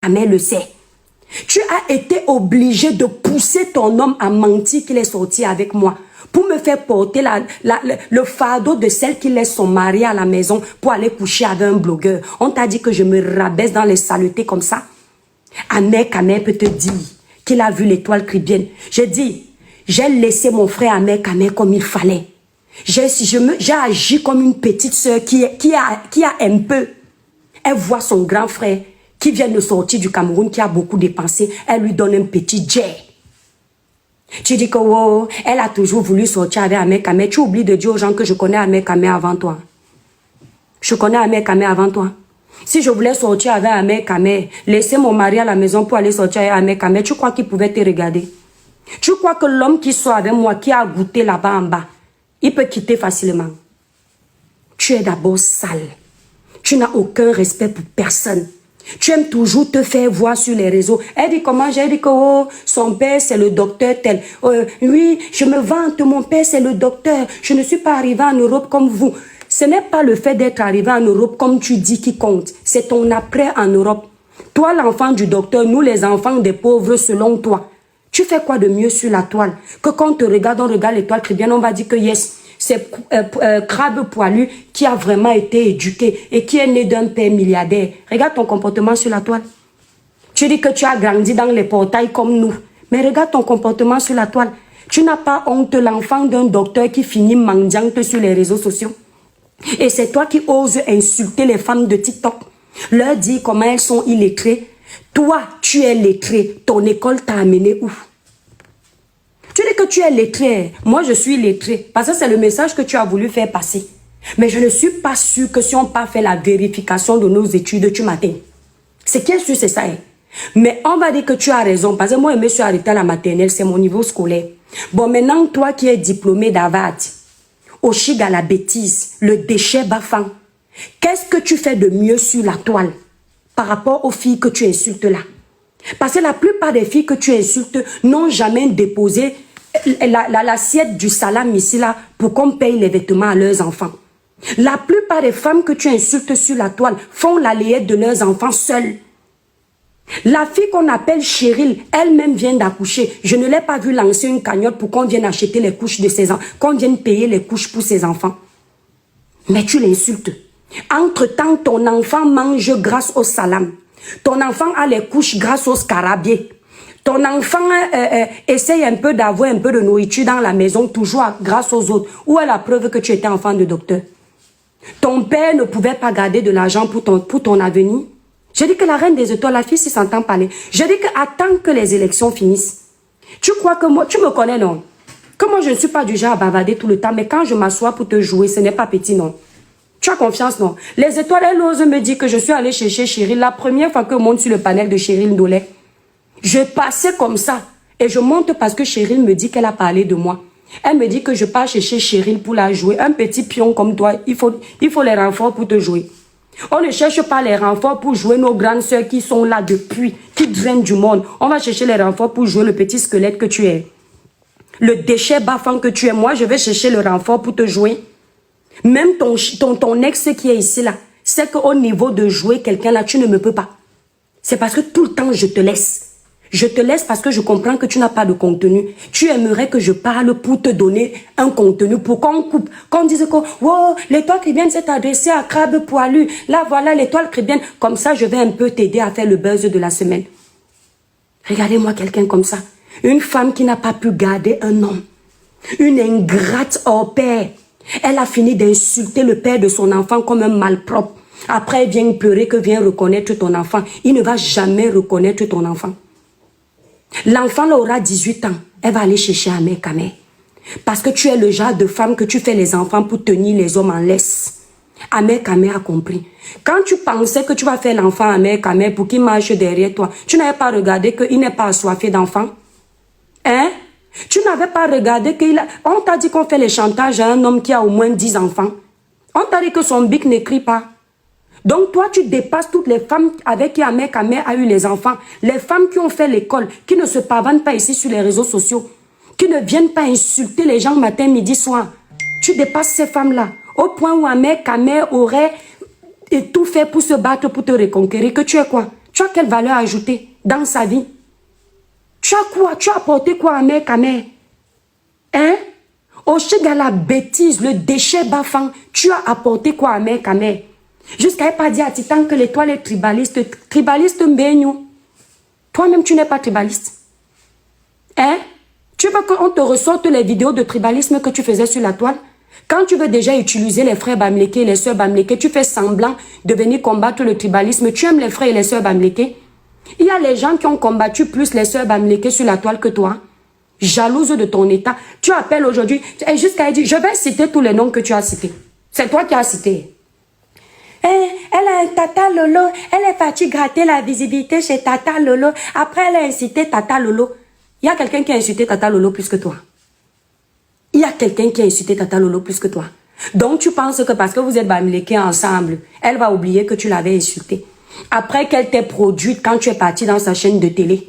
Amé le sait. Tu as été obligé de pousser ton homme à mentir qu'il est sorti avec moi pour me faire porter le fardeau de celle qui laisse son mari à la maison pour aller coucher avec un blogueur. On t'a dit que je me rabaisse dans les saletés comme ça. Ahmed Kamé peut te dire qu'il a vu l'étoile caribéenne. J'ai dit, j'ai laissé mon frère Ahmed Kamé comme il fallait. J'ai agi comme une petite soeur qui a un peu. Elle voit son grand frère qui vient de sortir du Cameroun, qui a beaucoup dépensé. Elle lui donne un petit jet. Tu dis que oh, elle a toujours voulu sortir avec Ahmed Kamé. Tu oublies de dire aux gens que je connais Ahmed Kamé avant toi. Je connais Ahmed Kamé avant toi. Si je voulais sortir avec Ahmed Kamé, laisser mon mari à la maison pour aller sortir avec Ahmed Kamé, tu crois qu'il pouvait te regarder? Tu crois que l'homme qui sort avec moi, qui a goûté là-bas en bas, il peut quitter facilement? Tu es d'abord sale. Tu n'as aucun respect pour personne. Tu aimes toujours te faire voir sur les réseaux. Elle dit comment? J'ai dit que oh, son père c'est le docteur tel. Oui, je me vante, mon père c'est le docteur. Je ne suis pas arrivée en Europe comme vous. Ce n'est pas le fait d'être arrivé en Europe comme tu dis qui compte. C'est ton après en Europe. Toi l'enfant du docteur, nous les enfants des pauvres selon toi. Tu fais quoi de mieux sur la toile? Que quand on te regarde, on regarde l'étoile très bien, on va dire que yes. C'est Crabe Poilu qui a vraiment été éduqué et qui est né d'un père milliardaire. Regarde ton comportement sur la toile. Tu dis que tu as grandi dans les portails comme nous. Mais regarde ton comportement sur la toile. Tu n'as pas honte, l'enfant d'un docteur qui finit mendiante sur les réseaux sociaux. Et c'est toi qui oses insulter les femmes de TikTok. Leur dire comment elles sont illettrées. Toi, tu es lettré. Ton école t'a amené où? Tu dis que tu es lettré. Moi, je suis lettré. Parce que c'est le message que tu as voulu faire passer. Mais je ne suis pas sûr que si on n'a pas fait la vérification de nos études, tu m'atteins. C'est qui est sûr, c'est ça. Hein? Mais on va dire que tu as raison. Parce que moi, je me suis arrêtée à la maternelle. C'est mon niveau scolaire. Bon, maintenant, toi qui es diplômé d'Harvard, au chig à la bêtise, le déchet bafant, qu'est-ce que tu fais de mieux sur la toile par rapport aux filles que tu insultes là? Parce que la plupart des filles que tu insultes n'ont jamais déposé l'assiette du salam ici là pour qu'on paye les vêtements à leurs enfants. La plupart des femmes que tu insultes sur la toile font la layette de leurs enfants seules. La fille qu'on appelle Cheryl, elle-même vient d'accoucher. Je ne l'ai pas vue lancer une cagnotte pour qu'on vienne acheter les couches de ses enfants, qu'on vienne payer les couches pour ses enfants. Mais tu l'insultes. Entre-temps, ton enfant mange grâce au salam. Ton enfant a les couches grâce au scarabier. Ton enfant essaye un peu d'avoir un peu de nourriture dans la maison, toujours grâce aux autres. Où est la preuve que tu étais enfant de docteur? Ton père ne pouvait pas garder de l'argent pour ton avenir. Je dis que la reine des étoiles, la fille, si s'entend parler. Je dis que attends que les élections finissent. Tu crois que moi, tu me connais, non? Que moi, je ne suis pas du genre à bavarder tout le temps, mais quand je m'assois pour te jouer, ce n'est pas petit, non? Tu as confiance, non? Les étoiles, elles osent me dire que je suis allée chercher Cheryl. La première fois que je monte sur le panel de Cheryl Ndolé, je passais comme ça. Et je monte parce que Cheryl me dit qu'elle a parlé de moi. Elle me dit que je pars chercher Cheryl pour la jouer. Un petit pion comme toi, il faut les renforts pour te jouer. On ne cherche pas les renforts pour jouer nos grandes sœurs qui sont là depuis, qui drainent du monde. On va chercher les renforts pour jouer le petit squelette que tu es. Le déchet bafant que tu es. Moi, je vais chercher le renfort pour te jouer. Même ton ex qui est ici là, c'est qu'au niveau de jouer quelqu'un là, tu ne me peux pas. C'est parce que tout le temps je te laisse. Je te laisse parce que je comprends que tu n'as pas de contenu. Tu aimerais que je parle pour te donner un contenu, pour qu'on coupe. Qu'on dise que, wow, l'étoile caribéenne s'est adressée à Crabe Poilu. Là, voilà l'étoile caribéenne. Comme ça, je vais un peu t'aider à faire le buzz de la semaine. Regardez-moi quelqu'un comme ça. Une femme qui n'a pas pu garder un homme. Une ingrate hors pair. Elle a fini d'insulter le père de son enfant comme un malpropre. Après, elle vient pleurer que vient reconnaître ton enfant. Il ne va jamais reconnaître ton enfant. L'enfant là aura 18 ans. Elle va aller chercher Ahmed Kamé. Parce que tu es le genre de femme que tu fais les enfants pour tenir les hommes en laisse. Ahmed Kamé a compris. Quand tu pensais que tu vas faire l'enfant Ahmed Kamé pour qu'il marche derrière toi, tu n'avais pas regardé qu'il n'est pas assoiffé d'enfants. Hein? Tu n'avais pas regardé qu'il a... On t'a dit qu'on fait les chantages à un homme qui a au moins 10 enfants. On t'a dit que son bic n'écrit pas. Donc toi, tu dépasses toutes les femmes avec qui Ahmed Kamé a eu les enfants. Les femmes qui ont fait l'école, qui ne se pavanent pas ici sur les réseaux sociaux. Qui ne viennent pas insulter les gens matin, midi, soir. Tu dépasses ces femmes-là. Au point où Ahmed Kamé aurait tout fait pour se battre, pour te reconquérir. Que tu es quoi? Tu as quelle valeur ajoutée dans sa vie? Tu as quoi? Tu as apporté quoi à mère, Kamé? Hein? Au chèque la bêtise, le déchet bafang, tu as apporté quoi à mère, Kamé? Jusqu'à pas dire à Titan que l'étoile est tribaliste. Tribaliste mbéignou. Toi-même, tu n'es pas tribaliste. Hein? Tu veux qu'on te ressorte les vidéos de tribalisme que tu faisais sur la toile? Quand tu veux déjà utiliser les frères Bamléké et les sœurs Bamléké, tu fais semblant de venir combattre le tribalisme. Tu aimes les frères et les sœurs Bamléké? Il y a les gens qui ont combattu plus les sœurs Bamléké sur la toile que toi. Jalouse de ton état. Tu appelles aujourd'hui, jusqu'à dire, je vais citer tous les noms que tu as cités. C'est toi qui as cité. Elle a un Tata Lolo, elle est partie gratter la visibilité chez Tata Lolo. Après, elle a incité Tata Lolo. Il y a quelqu'un qui a insulté Tata Lolo plus que toi. Il y a quelqu'un qui a insulté Tata Lolo plus que toi. Donc, tu penses que parce que vous êtes bamléqués ensemble, elle va oublier que tu l'avais insulté. Après qu'elle t'ait produite quand tu es parti dans sa chaîne de télé.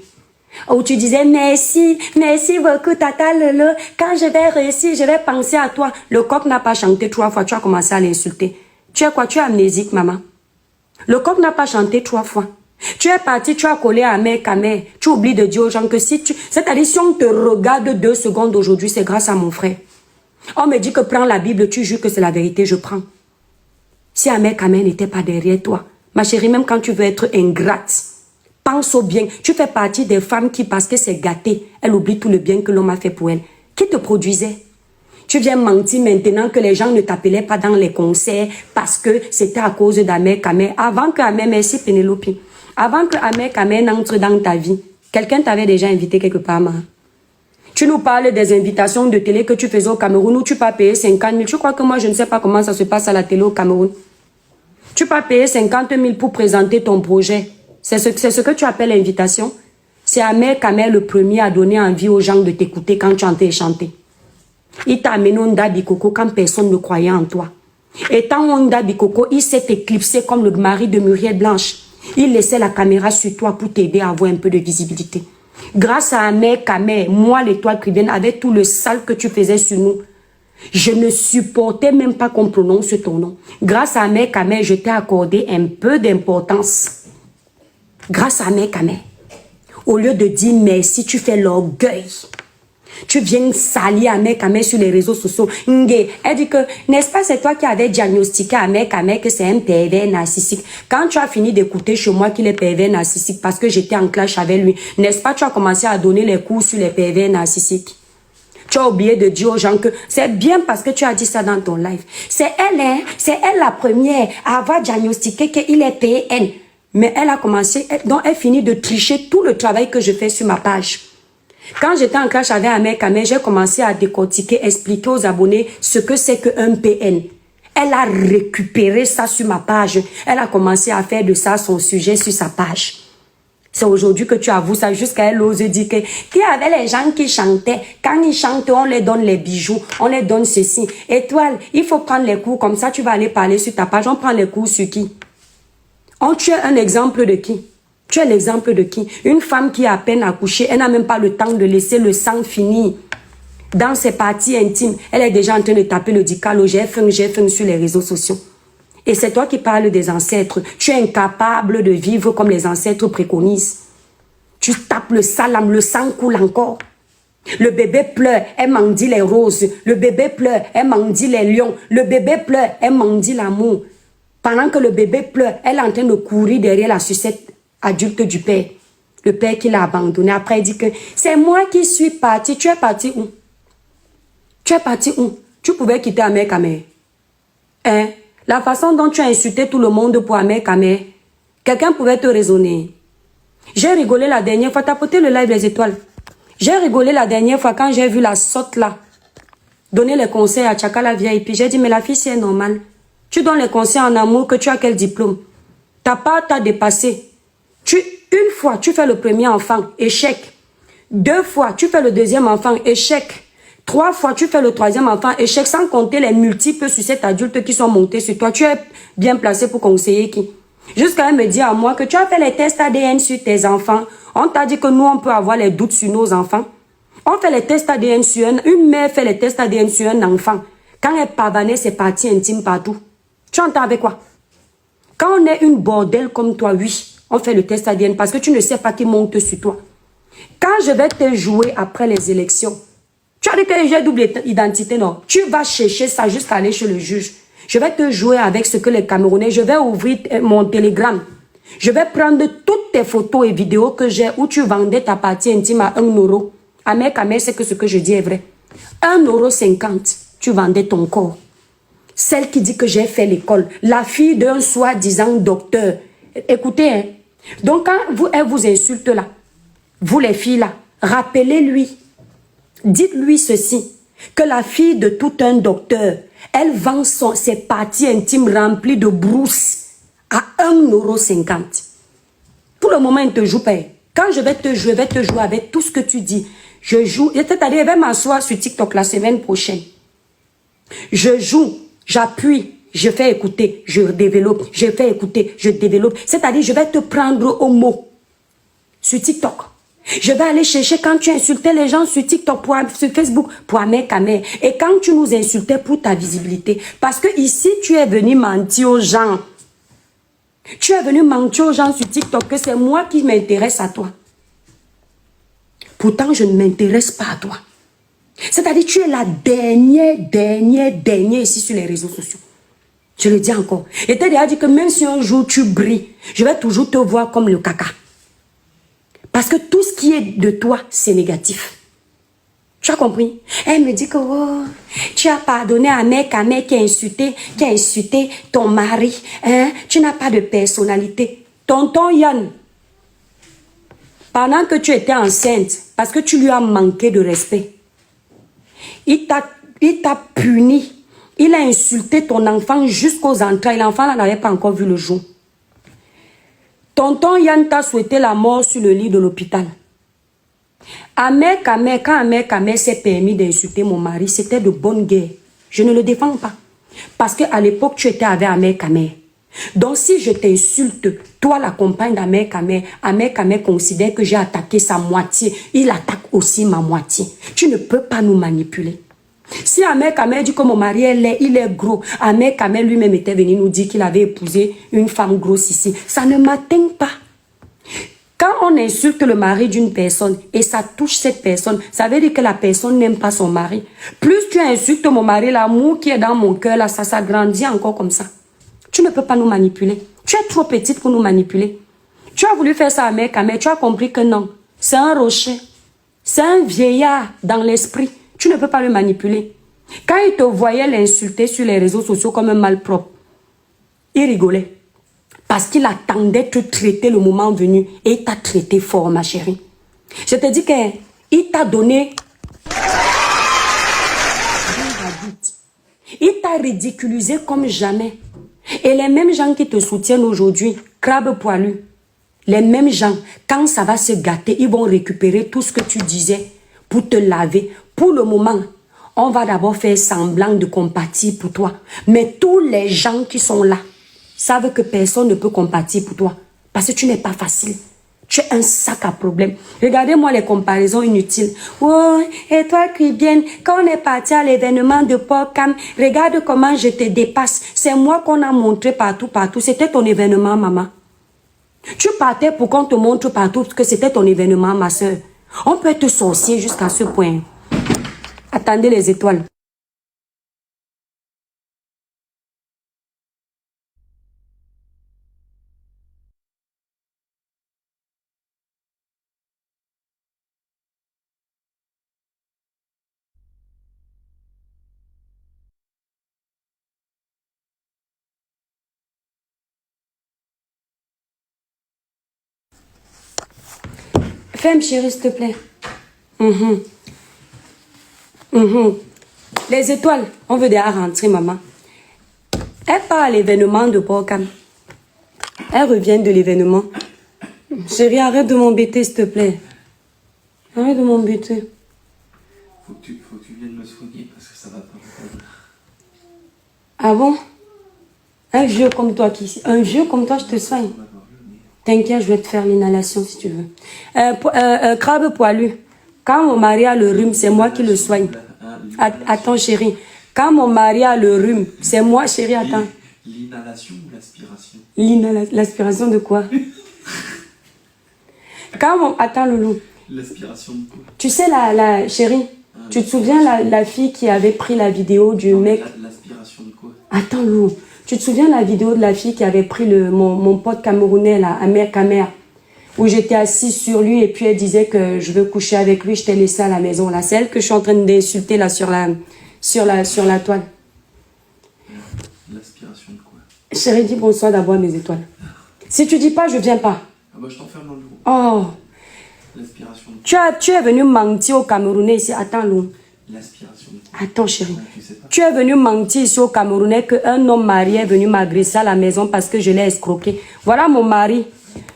Où tu disais, merci beaucoup Tata Lolo. Quand je vais réussir, je vais penser à toi. Le coq n'a pas chanté 3 fois, tu as commencé à l'insulter. Tu es quoi? Tu es amnésique, maman. Le coq n'a pas chanté 3 fois. Tu es parti, tu as collé à mère, Kamé. Tu oublies de dire aux gens que si tu... C'est-à-dire, si on te regarde 2 secondes aujourd'hui, c'est grâce à mon frère. On me dit que prends la Bible, tu jures que c'est la vérité, je prends. Si Amé Kamé n'était pas derrière toi, ma chérie, même quand tu veux être ingrate, pense au bien. Tu fais partie des femmes qui, parce que c'est gâté, elle oublie tout le bien que l'homme a fait pour elle. Qui te produisait? Tu viens mentir maintenant que les gens ne t'appelaient pas dans les concerts parce que c'était à cause d'Amé Kamé. Avant que Amé, merci Pénélope, avant que Amé Kamé n'entre dans ta vie, quelqu'un t'avait déjà invité quelque part, ma. Tu nous parles des invitations de télé que tu faisais au Cameroun où tu peux payer 50 000. Tu crois que moi, je ne sais pas comment ça se passe à la télé au Cameroun? Tu peux payer 50 000 pour présenter ton projet. C'est ce que tu appelles invitation. C'est Amé Kamé le premier à donner envie aux gens de t'écouter quand tu entends chanter. Il t'a amené Onda Bikoko quand personne ne croyait en toi. Et tant Onda Bikoko, il s'est éclipsé comme le mari de Muriel Blanche. Il laissait la caméra sur toi pour t'aider à avoir un peu de visibilité. Grâce à Amé Kamé, moi, l'étoile Caribbean, avec tout le sale que tu faisais sur nous, je ne supportais même pas qu'on prononce ton nom. Grâce à Amé Kamé, je t'ai accordé un peu d'importance. Grâce à Amé Kamé. Au lieu de dire merci, tu fais l'orgueil. Tu viens salir Amé Kamé sur les réseaux sociaux. Elle dit que, n'est-ce pas, c'est toi qui avais diagnostiqué Amé Kamé que c'est un pervers narcissique. Quand tu as fini d'écouter chez moi qu'il est pervers narcissique parce que j'étais en clash avec lui, n'est-ce pas, tu as commencé à donner les cours sur les pervers narcissiques. Tu as oublié de dire aux gens que c'est bien parce que tu as dit ça dans ton live. C'est elle la première à avoir diagnostiqué qu'il est PN. Mais elle a commencé, donc elle finit de tricher tout le travail que je fais sur ma page. Quand j'étais en clash avec Amé Kamé, j'ai commencé à décortiquer, expliquer aux abonnés ce que c'est qu'un PN. Elle a récupéré ça sur ma page. Elle a commencé à faire de ça son sujet sur sa page. C'est aujourd'hui que tu avoues ça, jusqu'à elle ose dire que qu'il y avait les gens qui chantaient. Quand ils chantent, on les donne les bijoux, on les donne ceci. Étoile, il faut prendre les cours, comme ça tu vas aller parler sur ta page. On prend les cours sur qui? Tu es un exemple de qui? Tu es l'exemple de qui? Une femme qui a à peine accouché, elle n'a même pas le temps de laisser le sang finir dans ses parties intimes. Elle est déjà en train de taper le dicalo, j'ai faim sur les réseaux sociaux. Et c'est toi qui parles des ancêtres. Tu es incapable de vivre comme les ancêtres préconisent. Tu tapes le salam, le sang coule encore. Le bébé pleure, elle mendie les roses. Le bébé pleure, elle mendie les lions. Le bébé pleure, elle mendie l'amour. Pendant que le bébé pleure, elle est en train de courir derrière la sucette adulte du père. Le père qui l'a abandonné. Après, il dit que c'est moi qui suis parti. Tu es parti où? Tu es parti où? Tu pouvais quitter Amé Kamé. Hein? La façon dont tu as insulté tout le monde pour Amé Kamé, quelqu'un pouvait te raisonner. J'ai rigolé la dernière fois. T'as porté le live des étoiles. J'ai rigolé la dernière fois quand j'ai vu la sotte là donner les conseils à Tchaka la vieille. Puis j'ai dit, mais la fille, c'est normal. Tu donnes les conseils en amour, que tu as quel diplôme? Ta part t'a dépassé. Une fois, tu fais le premier enfant, échec. 2 fois, tu fais le deuxième enfant, échec. 3 fois, tu fais le troisième enfant, échec, sans compter les multiples sucettes adultes qui sont montés sur toi. Tu es bien placé pour conseiller qui? Jusqu'à elle me dire à moi que tu as fait les tests ADN sur tes enfants. On t'a dit que nous, on peut avoir les doutes sur nos enfants. On fait les tests ADN sur une mère fait les tests ADN sur un enfant. Quand elle pavanait ses parties intimes partout. Tu entends avec quoi? Quand on est une bordel comme toi, oui, On fait le test ADN parce que tu ne sais pas qui monte sur toi. Quand je vais te jouer après les élections, tu as dit que j'ai double identité, non? Tu vas chercher ça jusqu'à aller chez le juge. Je vais te jouer avec ce que les Camerounais, je vais ouvrir mon Telegram. Je vais prendre toutes tes photos et vidéos que j'ai où tu vendais ta partie intime à 1 euro. Amer, c'est que ce que je dis est vrai. 1,50 €, tu vendais ton corps. Celle qui dit que j'ai fait l'école, la fille d'un soi-disant docteur. Écoutez, hein. Donc quand elle vous insulte là, vous les filles là, rappelez-lui, dites-lui ceci, que la fille de tout un docteur, elle vend ses parties intimes remplies de brousse à 1,50 €. Pour le moment, il ne te joue pas. Quand je vais te jouer avec tout ce que tu dis. Je joue, c'est-à-dire, je vais m'asseoir sur TikTok la semaine prochaine. Je joue, j'appuie, je fais écouter, je développe, je fais écouter, je développe. C'est-à-dire, je vais te prendre au mot sur TikTok. Je vais aller chercher quand tu insultais les gens sur TikTok, sur Facebook, pour Amer Kamer. Et quand tu nous insultais pour ta visibilité. Parce que ici, tu es venu mentir aux gens. Tu es venu mentir aux gens sur TikTok que c'est moi qui m'intéresse à toi. Pourtant, je ne m'intéresse pas à toi. C'est-à-dire, tu es la dernière ici sur les réseaux sociaux. Je le dis encore. Et tu as déjà dit que même si un jour tu brilles, je vais toujours te voir comme le caca. Parce que tout ce qui est de toi, c'est négatif. Tu as compris? Elle me dit que oh, tu as pardonné à Amer Kamer qui a insulté ton mari. Hein? Tu n'as pas de personnalité. Tonton Yann, pendant que tu étais enceinte, parce que tu lui as manqué de respect, il t'a puni. Il a insulté ton enfant jusqu'aux entrailles. L'enfant n'avait pas encore vu le jour. Tonton Yann t'a souhaité la mort sur le lit de l'hôpital. Amer Kamer, quand Amer Kamer s'est permis d'insulter mon mari, c'était de bonne guerre. Je ne le défends pas. Parce qu'à l'époque, tu étais avec Amer Kamer. Donc si je t'insulte, toi la compagne d'Amer Kamer considère que j'ai attaqué sa moitié. Il attaque aussi ma moitié. Tu ne peux pas nous manipuler. Si Amer Kamer dit que mon mari il est gros, Amer Kamer lui-même était venu nous dire qu'il avait épousé une femme grosse ici. Ça ne m'atteint pas. Quand on insulte le mari d'une personne et ça touche cette personne, ça veut dire que la personne n'aime pas son mari. Plus tu insultes mon mari, l'amour qui est dans mon cœur, là, ça s'agrandit encore comme ça. Tu ne peux pas nous manipuler. Tu es trop petite pour nous manipuler. Tu as voulu faire ça à Amer Kamer, tu as compris que non. C'est un rocher. C'est un vieillard dans l'esprit. Tu ne peux pas le manipuler. Quand il te voyait l'insulter sur les réseaux sociaux comme un malpropre, il rigolait. Parce qu'il attendait te traiter le moment venu. Et il t'a traité fort, ma chérie. Je te dis qu'il t'a donné... Il t'a ridiculisé comme jamais. Et les mêmes gens qui te soutiennent aujourd'hui, crabe poilu, les mêmes gens, quand ça va se gâter, ils vont récupérer tout ce que tu disais pour te laver. Pour le moment, on va d'abord faire semblant de compatir pour toi. Mais tous les gens qui sont là savent que personne ne peut compatir pour toi. Parce que tu n'es pas facile. Tu es un sac à problème. Regardez-moi les comparaisons inutiles. Oh, et toi, Cribienne, quand on est parti à l'événement de Port-Cam, regarde comment je te dépasse. C'est moi qu'on a montré partout. C'était ton événement, maman. Tu partais pour qu'on te montre partout que c'était ton événement, ma soeur. On peut être sorcier jusqu'à ce point. Attendez les étoiles. Femme chérie, s'il te plaît. Les étoiles, on veut déjà rentrer, maman. Elle part à l'événement de Port-Cam. Elle revient de l'événement. Chérie, arrête de m'embêter, s'il te plaît. Arrête de m'embêter. Faut que tu viennes me soigner parce que ça va pas. Ah bon? Un vieux comme toi Un vieux comme toi, je te soigne. T'inquiète, je vais te faire l'inhalation si tu veux. Crabe poilu. Quand mon mari a le rhume, c'est moi qui le soigne. Attends, chérie. Quand mon mari a le rhume, c'est moi, chérie, attends. L'inhalation ou l'aspiration? L'aspiration de quoi? Attends, Loulou. L'aspiration de quoi? Tu sais, la chérie, tu te souviens la fille qui avait pris la vidéo du mec... L'aspiration de quoi? Attends, Loulou. Tu te souviens la vidéo de la fille qui avait pris mon pote camerounais, là, Amer Kamer, où j'étais assise sur lui et puis elle disait que je veux coucher avec lui, je t'ai laissé à la maison, là. C'est elle que je suis en train d'insulter, là, sur la toile. L'aspiration de quoi? Chérie, dis bonsoir d'abord à mes étoiles. Si tu dis pas, je viens pas. Ah bah je t'enferme dans le bureau. Oh. L'aspiration de quoi? Tu es venu mentir au Camerounais ici. Attends, Lou. L'aspiration de quoi? Attends, chérie. Ah, tu sais pas. Tu es venu mentir ici au Camerounais qu'un homme marié est venu m'agresser à la maison parce que je l'ai escroqué. Voilà mon mari.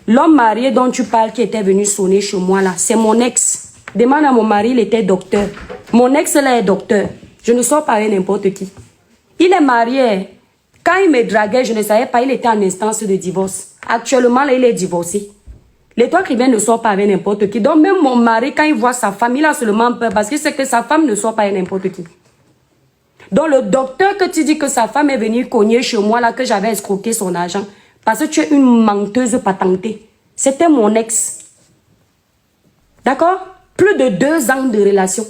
L'homme marié dont tu parles qui était venu sonner chez moi là, c'est mon ex. Demande à mon mari, il était docteur. Mon ex là est docteur. Je ne sors pas avec n'importe qui. Il est marié. Quand il me draguait, je ne savais pas, il était en instance de divorce. Actuellement, là, il est divorcé. L'étoile chrétienne ne sort pas avec n'importe qui. Donc, même mon mari, quand il voit sa femme, il a seulement peur parce qu'il sait que sa femme ne sort pas avec n'importe qui. Donc, le docteur que tu dis que sa femme est venue cogner chez moi, là, que j'avais escroqué son argent, parce que tu es une menteuse patentée. C'était mon ex. D'accord? Plus de 2 ans de relation.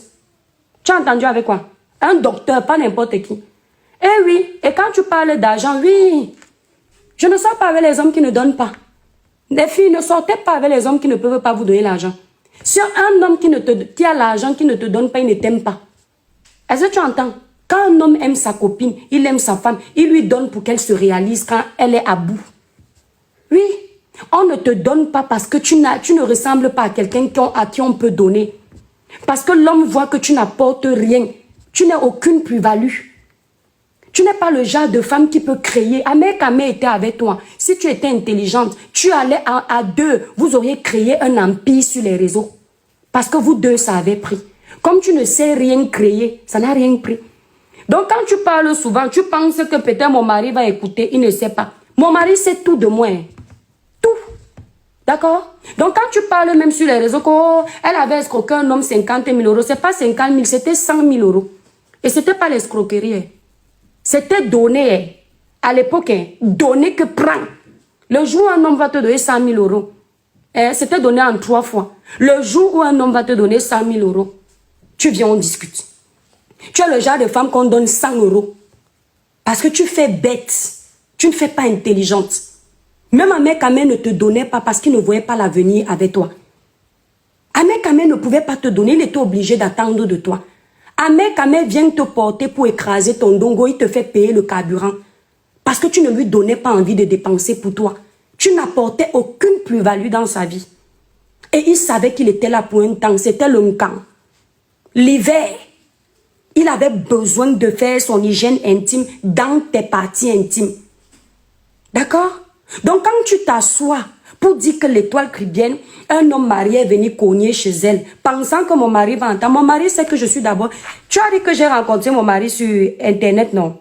Tu as entendu avec quoi? Un docteur, pas n'importe qui. Eh oui, et quand tu parles d'argent, oui, je ne sors pas avec les hommes qui ne donnent pas. Les filles, ne sortez pas avec les hommes qui ne peuvent pas vous donner l'argent. Si un homme qui a l'argent, qui ne te donne pas, il ne t'aime pas. Est-ce que tu entends? Quand un homme aime sa copine, il aime sa femme, il lui donne pour qu'elle se réalise quand elle est à bout. Oui, on ne te donne pas parce que tu ne ressembles pas à quelqu'un à qui on peut donner. Parce que l'homme voit que tu n'apportes rien. Tu n'as aucune plus-value. Tu n'es pas le genre de femme qui peut créer. Amer Kamer était avec toi. Si tu étais intelligente, tu allais à 2. Vous auriez créé un empire sur les réseaux. Parce que vous 2, ça avait pris. Comme tu ne sais rien créer, ça n'a rien pris. Donc quand tu parles souvent, tu penses que peut-être mon mari va écouter. Il ne sait pas. Mon mari sait tout de moi. Tout. D'accord? Donc quand tu parles même sur les réseaux, elle avait escroqué un homme 50 000 euros. Ce n'est pas 50 000, c'était 100 000 euros. Et ce n'était pas l'escroquerie. C'était donné, à l'époque, donné que prends. Le jour où un homme va te donner 100 000 euros, c'était donné en 3 fois. Le jour où un homme va te donner 100 000 euros, tu viens, on discute. Tu es le genre de femme qu'on donne 100 euros. Parce que tu fais bête. Tu ne fais pas intelligente. Même Amer Kamer ne te donnait pas parce qu'il ne voyait pas l'avenir avec toi. Amer Kamer ne pouvait pas te donner, il était obligé d'attendre de toi. Amer Kamer vient te porter pour écraser ton dongo, il te fait payer le carburant. Parce que tu ne lui donnais pas envie de dépenser pour toi. Tu n'apportais aucune plus-value dans sa vie. Et il savait qu'il était là pour un temps, c'était le camp. L'hiver, il avait besoin de faire son hygiène intime dans tes parties intimes. D'accord? Donc quand tu t'assois pour dire que l'étoile chrétienne, un homme marié est venu cogner chez elle, pensant que mon mari va entendre. Mon mari sait que je suis d'abord. Tu as dit que j'ai rencontré mon mari sur Internet, non?